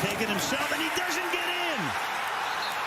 take it himself, and he doesn't get in.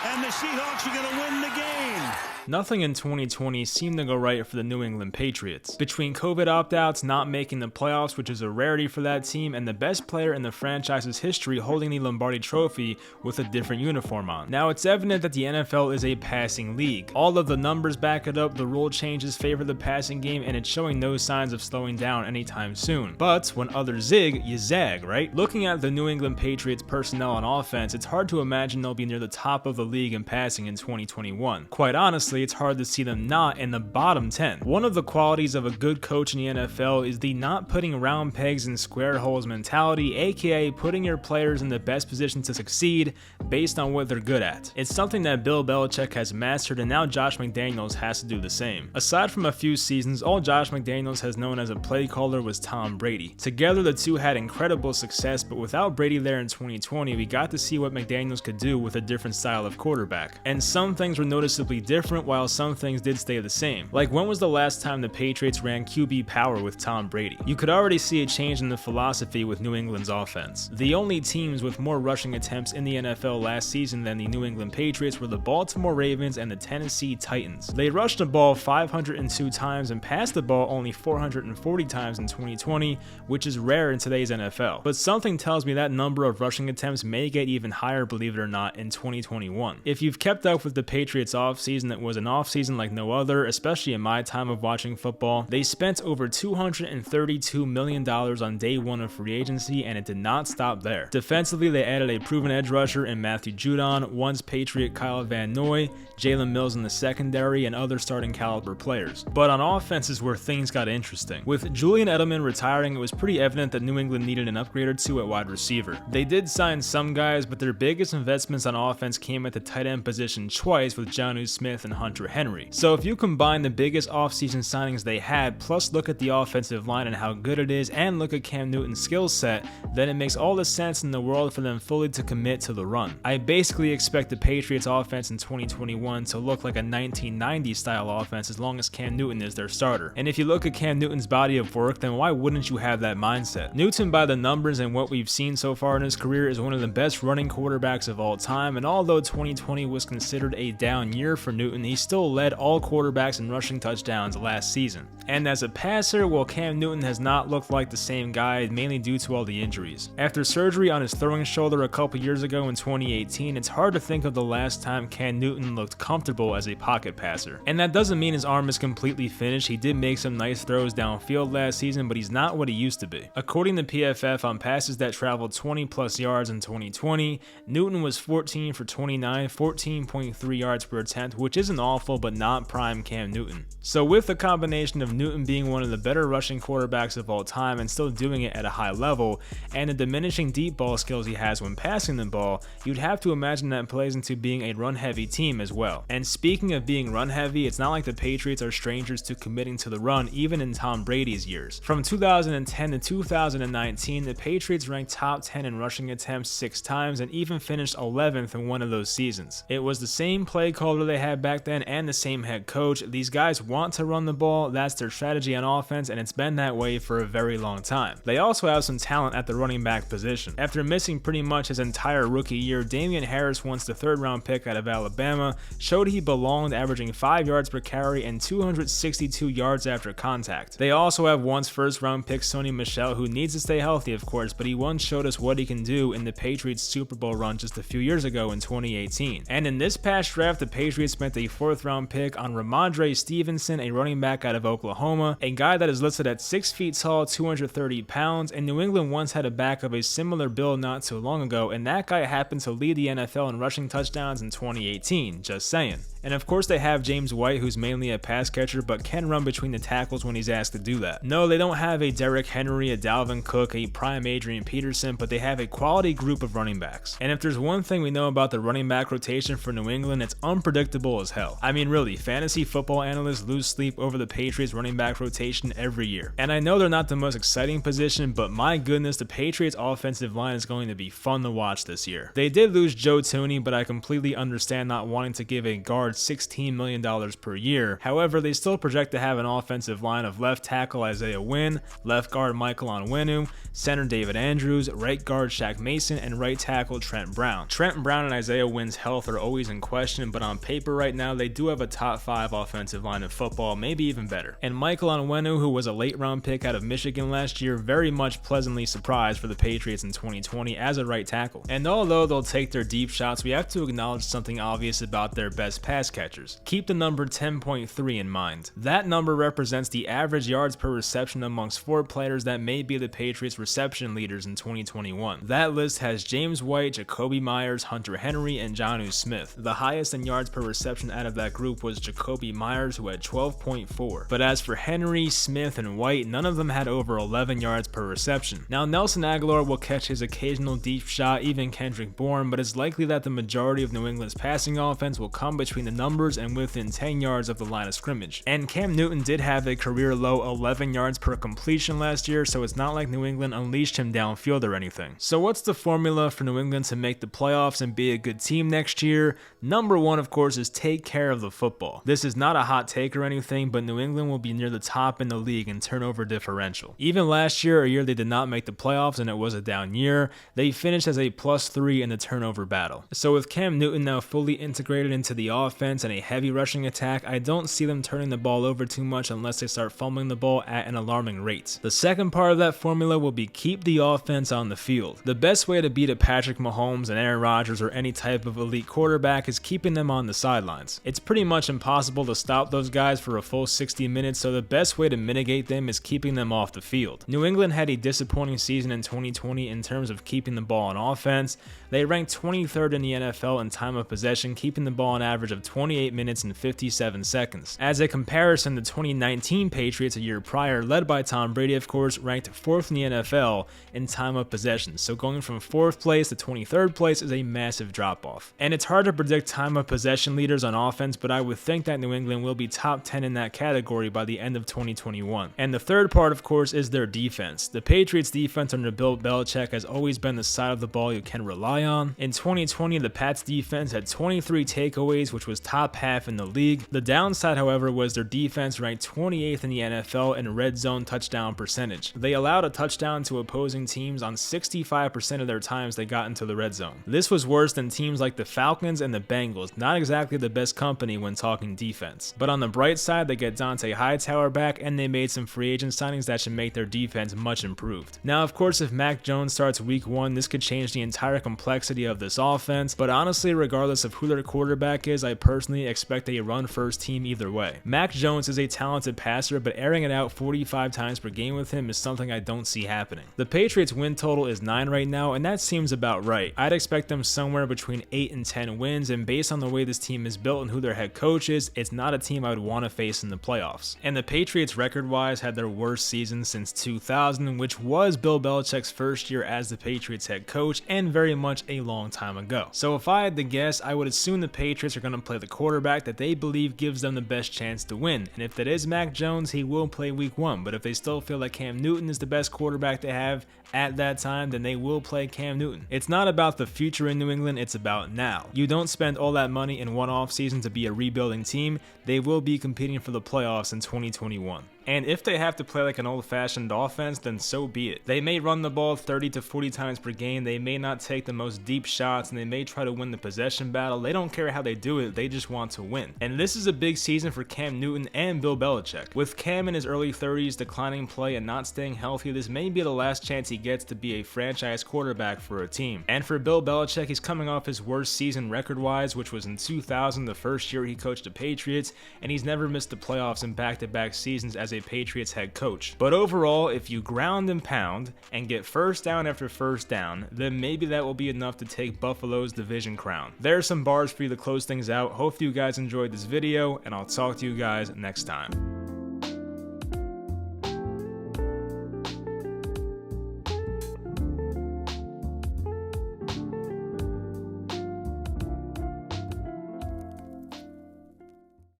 And the Seahawks are going to win the game. Nothing in 2020 seemed to go right for the New England Patriots. Between COVID opt-outs, not making the playoffs, which is a rarity for that team, and the best player in the franchise's history holding the Lombardi Trophy with a different uniform on. Now, it's evident that the NFL is a passing league. All of the numbers back it up, the rule changes favor the passing game, and it's showing no signs of slowing down anytime soon. But when others zig, you zag, right? Looking at the New England Patriots personnel on offense, it's hard to imagine they'll be near the top of the league in passing in 2021. Quite honestly, it's hard to see them not in the bottom 10. One of the qualities of a good coach in the NFL is the not putting round pegs in square holes mentality, aka putting your players in the best position to succeed based on what they're good at. It's something that Bill Belichick has mastered, and now Josh McDaniels has to do the same. Aside from a few seasons, all Josh McDaniels has known as a play caller was Tom Brady. Together, the two had incredible success, but without Brady there in 2020, we got to see what McDaniels could do with a different style of quarterback. And some things were noticeably different, while some things did stay the same. Like, when was the last time the Patriots ran QB power with Tom Brady? You could already see a change in the philosophy with New England's offense. The only teams with more rushing attempts in the NFL last season than the New England Patriots were the Baltimore Ravens and the Tennessee Titans. They rushed the ball 502 times and passed the ball only 440 times in 2020, which is rare in today's NFL. But something tells me that number of rushing attempts may get even higher, believe it or not, in 2021. If you've kept up with the Patriots offseason, it was an offseason like no other, especially in my time of watching football. They spent over $232 million on day one of free agency, and it did not stop there. Defensively, they added a proven edge rusher in Matthew Judon, once Patriot Kyle Van Noy, Jalen Mills in the secondary, and other starting caliber players. But on offense is where things got interesting. With Julian Edelman retiring, it was pretty evident that New England needed an upgrade or two at wide receiver. They did sign some guys, but their biggest investments on offense came at the tight end position twice with Jonnu Smith and Hunter Henry. So if you combine the biggest offseason signings they had, plus look at the offensive line and how good it is, and look at Cam Newton's skill set, then it makes all the sense in the world for them fully to commit to the run. I basically expect the Patriots offense in 2021 to look like a 1990s style offense as long as Cam Newton is their starter. And if you look at Cam Newton's body of work, then why wouldn't you have that mindset? Newton, by the numbers and what we've seen so far in his career, is one of the best running quarterbacks of all time, and although 2020 was considered a down year for Newton, he still led all quarterbacks in rushing touchdowns last season. And as a passer, well, Cam Newton has not looked like the same guy, mainly due to all the injuries. After surgery on his throwing shoulder a couple years ago in 2018, it's hard to think of the last time Cam Newton looked comfortable as a pocket passer. And that doesn't mean his arm is completely finished. He did make some nice throws downfield last season, but he's not what he used to be. According to PFF, on passes that traveled 20 plus yards in 2020, Newton was 14 for 29, 14.3 yards per attempt, which isn't awful, but not prime Cam Newton. So with the combination of Newton being one of the better rushing quarterbacks of all time and still doing it at a high level, and the diminishing deep ball skills he has when passing the ball, you'd have to imagine that plays into being a run-heavy team as well. And speaking of being run-heavy, it's not like the Patriots are strangers to committing to the run, even in Tom Brady's years. From 2010 to 2019, the Patriots ranked top 10 in rushing attempts 6 times and even finished 11th in one of those seasons. It was the same play caller they had back then and the same head coach. These guys want to run the ball, that's their strategy on offense, and it's been that way for a very long time. They also have some talent at the running back position. After missing pretty much his entire rookie year, Damian Harris, once the 3rd round pick out of Alabama, showed he belonged, averaging 5 yards per carry and 262 yards after contact. They also have once 1st round pick Sony Michel, who needs to stay healthy of course, but he once showed us what he can do in the Patriots Super Bowl run just a few years ago in 2018. And in this past draft, the Patriots spent a 4th round pick on Ramondre Stevenson, a running back out of Oklahoma, a guy that is listed at 6 feet tall, 230 pounds, and New England once had a back of a similar build not too long ago, and that guy happened to lead the NFL in rushing touchdowns in 2018, just saying. And of course they have James White, who's mainly a pass catcher but can run between the tackles when he's asked to do that. No, they don't have a Derrick Henry, a Dalvin Cook, a prime Adrian Peterson, but they have a quality group of running backs. And if there's one thing we know about the running back rotation for New England, it's unpredictable as hell. hell. I mean, really, fantasy football analysts lose sleep over the Patriots running back rotation every year. And I know they're not the most exciting position, but my goodness, the Patriots offensive line is going to be fun to watch this year. They did lose Joe Thuney, but I completely understand not wanting to give a guard $16 million per year. However, they still project to have an offensive line of left tackle Isaiah Wynn, left guard Michael Onwenu, center David Andrews, right guard Shaq Mason, and right tackle Trent Brown. Trent Brown and Isaiah Wynn's health are always in question, but on paper right now, they do have a top 5 offensive line of football, maybe even better. And Michael Onwenu, who was a late round pick out of Michigan last year, very much pleasantly surprised for the Patriots in 2020 as a right tackle. And although they'll take their deep shots, we have to acknowledge something obvious about their best pass catchers. Keep the number 10.3 in mind. That number represents the average yards per reception amongst 4 players that may be the Patriots reception leaders in 2021. That list has James White, Jacoby Myers, Hunter Henry, and Jonnu Smith. The highest in yards per reception out of that group was Jacoby Myers, who had 12.4. But as for Henry, Smith, and White, none of them had over 11 yards per reception. Now, Nelson Aguilar will catch his occasional deep shot, even Kendrick Bourne, but it's likely that the majority of New England's passing offense will come between the numbers and within 10 yards of the line of scrimmage. And Cam Newton did have a career low 11 yards per completion last year, so it's not like New England unleashed him downfield or anything. So what's the formula for New England to make the playoffs and be a good team next year? Number 1, of course, is take care of the football. This is not a hot take or anything, but New England will be near the top in the league in turnover differential. Even last year, a year they did not make the playoffs and it was a down year, they finished as a +3 in the turnover battle. So with Cam Newton now fully integrated into the offense and a heavy rushing attack, I don't see them turning the ball over too much unless they start fumbling the ball at an alarming rate. The second part of that formula will be keep the offense on the field. The best way to beat a Patrick Mahomes and Aaron Rodgers or any type of elite quarterback is keeping them on the sidelines. It's pretty much impossible to stop those guys for a full 60 minutes, so the best way to mitigate them is keeping them off the field. New England had a disappointing season in 2020 in terms of keeping the ball on offense. They ranked 23rd in the NFL in time of possession, keeping the ball an average of 28 minutes and 57 seconds. As a comparison, the 2019 Patriots, a year prior, led by Tom Brady of course, ranked 4th in the NFL in time of possession. So going from 4th place to 23rd place is a massive drop off. And it's hard to predict time of possession leaders on offense, but I would think that New England will be top 10 in that category by the end of 2021. And the third part, of course, is their defense. The Patriots defense under Bill Belichick has always been the side of the ball you can rely on. In 2020, the Pats defense had 23 takeaways, which was top half in the league. The downside, however, was their defense ranked 28th in the NFL in red zone touchdown percentage. They allowed a touchdown to opposing teams on 65% of their times they got into the red zone. This was worse than teams like the Falcons and the Bengals, not exactly the best company when talking defense. But on the bright side, they get Dante Hightower back and they made some free agent signings that should make their defense much improved. Now, of course, if Mac Jones starts week 1, this could change the entire complexity of this offense, but honestly, regardless of who their quarterback is, I personally expect a run-first team either way. Mac Jones is a talented passer, but airing it out 45 times per game with him is something I don't see happening. The Patriots win total is 9 right now, and that seems about right. I'd expect them somewhere between 8 and 10 wins, and based on the way this team is built and who their head coach is, it's not a team I would want to face in the playoffs. And the Patriots record-wise had their worst season since 2000, which was Bill Belichick's first year as the Patriots head coach and very much a long time ago. So if I had to guess, I would assume the Patriots are going to play the quarterback that they believe gives them the best chance to win. And if that is Mac Jones, he will play week 1. But if they still feel like Cam Newton is the best quarterback they have at that time, then they will play Cam Newton. It's not about the future in New England, it's about now. You don't spend all that money in one offseason to be a rebuilding team. They will be competing for the playoffs in 2021. And if they have to play like an old-fashioned offense, then so be it. They may run the ball 30 to 40 times per game, they may not take the most deep shots, and they may try to win the possession battle. They don't care how they do it, they just want to win. And this is a big season for Cam Newton and Bill Belichick. With Cam in his early 30s, declining play, and not staying healthy, this may be the last chance he gets to be a franchise quarterback for a team. And for Bill Belichick, he's coming off his worst season record-wise, which was in 2000, the first year he coached the Patriots, and he's never missed the playoffs in back-to-back seasons as a Patriots head coach. But overall, if you ground and pound and get first down after first down, then maybe that will be enough to take Buffalo's division crown. There are some bars for you to close things out. Hope you guys enjoyed this video, and I'll talk to you guys next time.